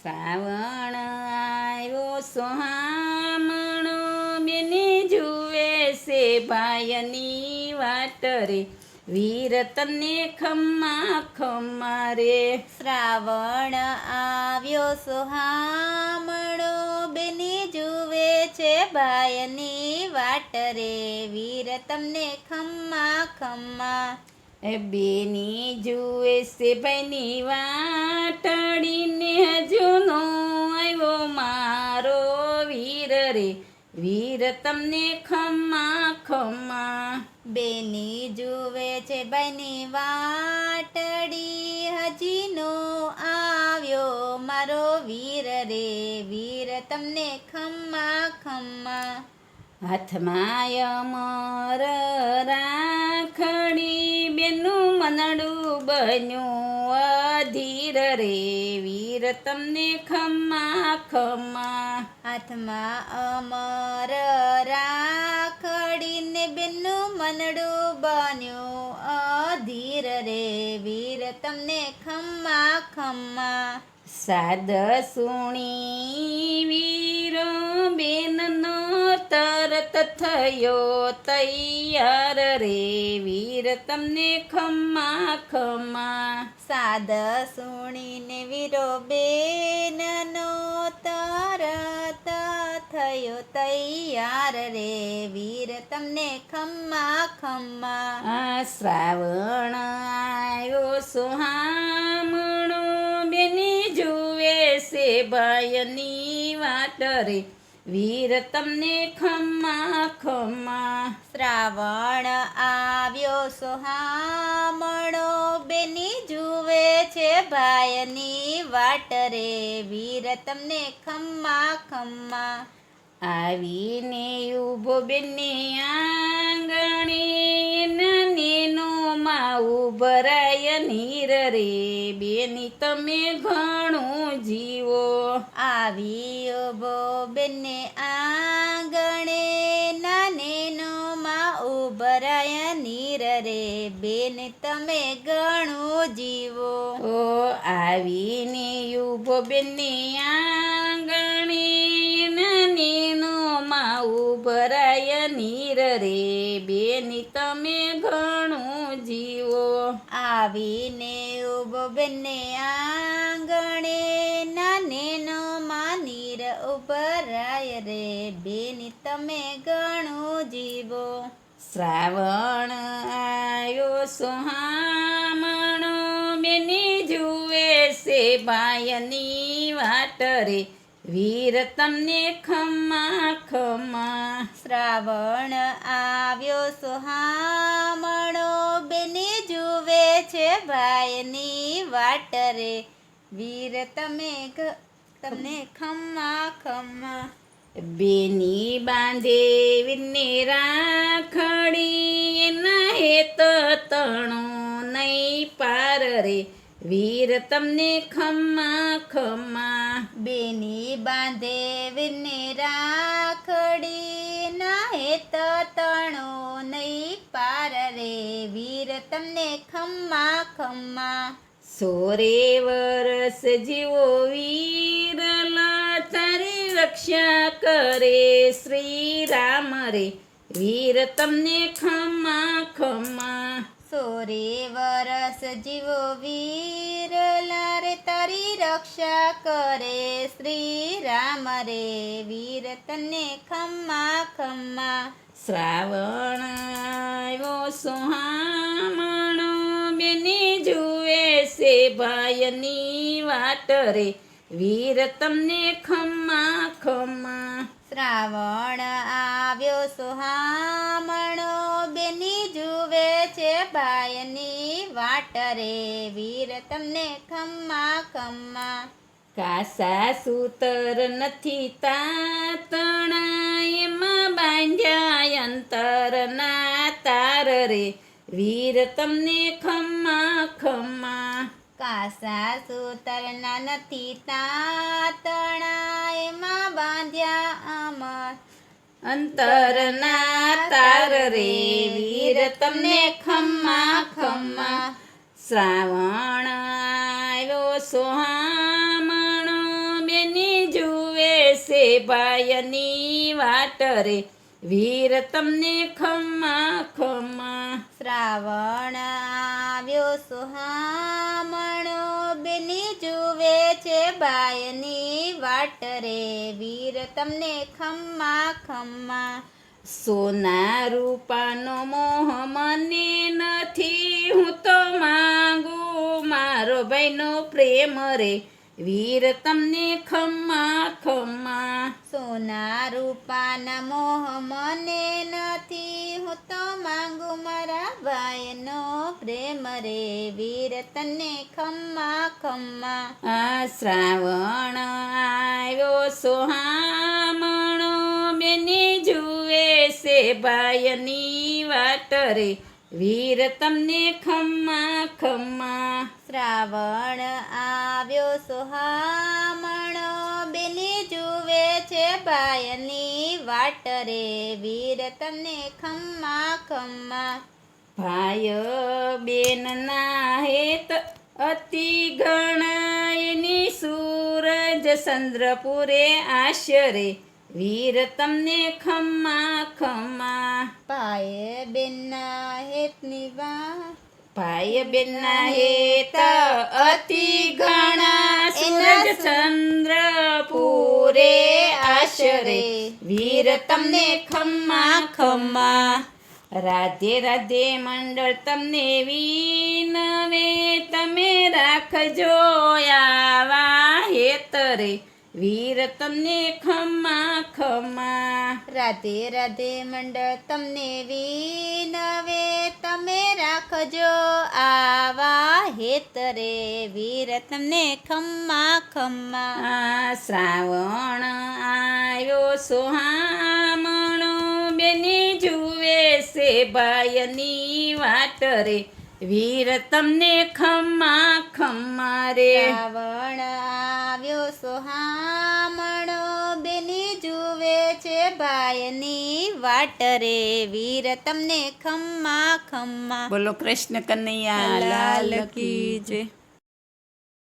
શ્રાવણ આવ્યો સોહામણો બેને જુએ છે ભાઈની વાટ રે વીર તને ખમ્મા ખમ્મા રે. શ્રાવણ આવ્યો સોહામણો બેની જુએ છે ભાઈની વાટ રે વીર તમને ખમ્મા ખમ્મા. બેની જુએ છે ભાઈની વાટડીને હજુ નો આવ્યો મારો વીર રે વીર તમને ખમ્મા ખમ્મા. બેની જુએ છે ભાઈની વાટડી હજી નો આવ્યો મારો વીર રે વીર તમને ખમ્મા ખમ્મા. હાથમાં અમર રાખડી બેનું મનડું બન્યું અધીર રે વીર તમને ખમ્મા ખમ્મા. હાથમાં અમર રાખડીને બેનું મનડું બન્યું અધીર રે વીર તમને ખમ્મા ખમ્મા. સાદ સુણી વીરો બેનનો તરત થયો તૈયાર રે વીર તમને ખમ્મા ખમ્મા. સાદ સુણીને વીરો બેનનો તરત થયો તૈયાર રે વીર તમને ખમ્મા ખમ્મા. શ્રાવણ આવ્યો સોહામણો બેની જુએ છે ભાઈની વાટ રે વીર તમને ખમ્મા ખમ્મા. શ્રાવણ આવ્યો સોહામણો બેની જુએ છે ભાઈની વાટ રે વીર તમને ખમ્મા ખમ્મા. આવીને ઊભો બેને આંગણે નેનો માં ઉભરાય નીર રે બેની તમે ઘણું જીવો. આવી ઉભો બેને આંગણે નાનેનો માં ઉભરાય નીર રે બેન તમે ઘણું જીવો. ઓ આવીને ઊભો બેને આંગણે નેનો માં ઉભરાય નીર રે બેની તમે ઘણું જીવો. આવીને ઉભો બેને આંગણે નાનેનો માં નીર ઉભરાય રે બેની તમે ઘણું જીવો. શ્રાવણ આવ્યો સોહામણો બેની જુએ છે ભાઈની વાટ રે વીર તમને ખમ્મા ખમ્મા. શ્રાવણ આવ્યો સોહામણો બેની જુએ છે ભાઈની વાટ રે વીર તમને ખમ્મા ખમ્મા. બેની બાંધે વીરને રાખડી એના હેત તણો નહીં પાર રે વીર તમને ખમ્મા ખમ્મા. બેની બાંધે વીરને રાખડી ના હેત તણો નહીં પાર રે વીર તમને ખમ્મા ખમ્મા. સોરે વરસ જીવો વીરલા તારી રક્ષા કરે શ્રી રામ રે વીર તમને ખમ્મા ખમ્મા. સોરે વરસ જીવો વીરલા રે તારી રક્ષા કરે શ્રી રામ રે વીર તને ખમ્મા ખમ્મા. શ્રાવણ આવ્યો સોહામણો બેની જુએ છે ભાઈની વાટ રે વીર તમને ખમ્મા ખમ્મા. શ્રાવણ આવ્યો સોહામણો બેની જુએ છે ભાઈની વાટ રે વીર તમને ખમ્મા ખમ્મા. કાસા સૂતર નથી તાતણા એમાં બાંધ્યા અંતરના તાર રે વીર તમને ખમ્મા ખમ્મા. કાસા સૂતરના નથી તાતણા એમાં બાંધ્યા અમર અંતરના તાર રે વીર તમને ખમ્મા ખમ્મા. શ્રાવણ આવ્યો સોહામણો છે ભાઈની વાટ રે વીર તમને ખમ્મા ખમ્મા. શ્રાવણ આવ્યો સુહામણો બેની જુએ છે બાયની વાટ રે વીર તમને ખમ્મા ખમ્મા. સોના રૂપાનો મોહ મને નથી હું તો માંગુ મારો ભાઈનો પ્રેમ રે વીર તમને ખમ્મા ખમ્મા. સોના રૂપાના મોહ મને નથી હું તો માંગુ મારા ભાઈનો પ્રેમ રે વીર તને ખમ્મા ખમ્મા. આ શ્રાવણ આવ્યો સોહામણો બેની જુએ છે ભાઈની વાટ રે વીર તમને ખમ્મા ખમ્મા. શ્રાવણ આવ્યો સુહામણો બેની જુએ છે ભાઈની વાટ રે વીર તમને ખમ્મા ખમ્મા. ભાય બેનના હેત અતિ ગણાયની સૂરજ ચંદ્રપુરે આશરે વીર તમને ખમ્મા ખમ્મા. ભાઈ બેનના હેતની વા ભાઈ બેનના હેત અતિ ઘણા સૂરજ ચંદ્રપુરે આશરે વીર તમને ખમ્મા ખમ્મા. રાધે રાધે મંડળ તમને વિનવે તમે રાખજો આવા હેતરે વીર તમને ખમ્મા ખમ્મા. રાધે રાધે મંડળ તમને વિનવે તમે રાખજો આવા હેતરે વીર તમને ખમ્મા ખમ્મા. આ શ્રાવણ આવ્યો સોહામણો બેની જુએ છે ભાઈની વાટ રે વીર તમને ખમ્મા ખમ્મા રે. શ્રાવણ આવ્યો સોહામણો બેની જુએ છે ભાઈની વાટ રે વીર તમને ખમ્મા ખમ્મા. બોલો કૃષ્ણ કનૈયા લાલ કી જય.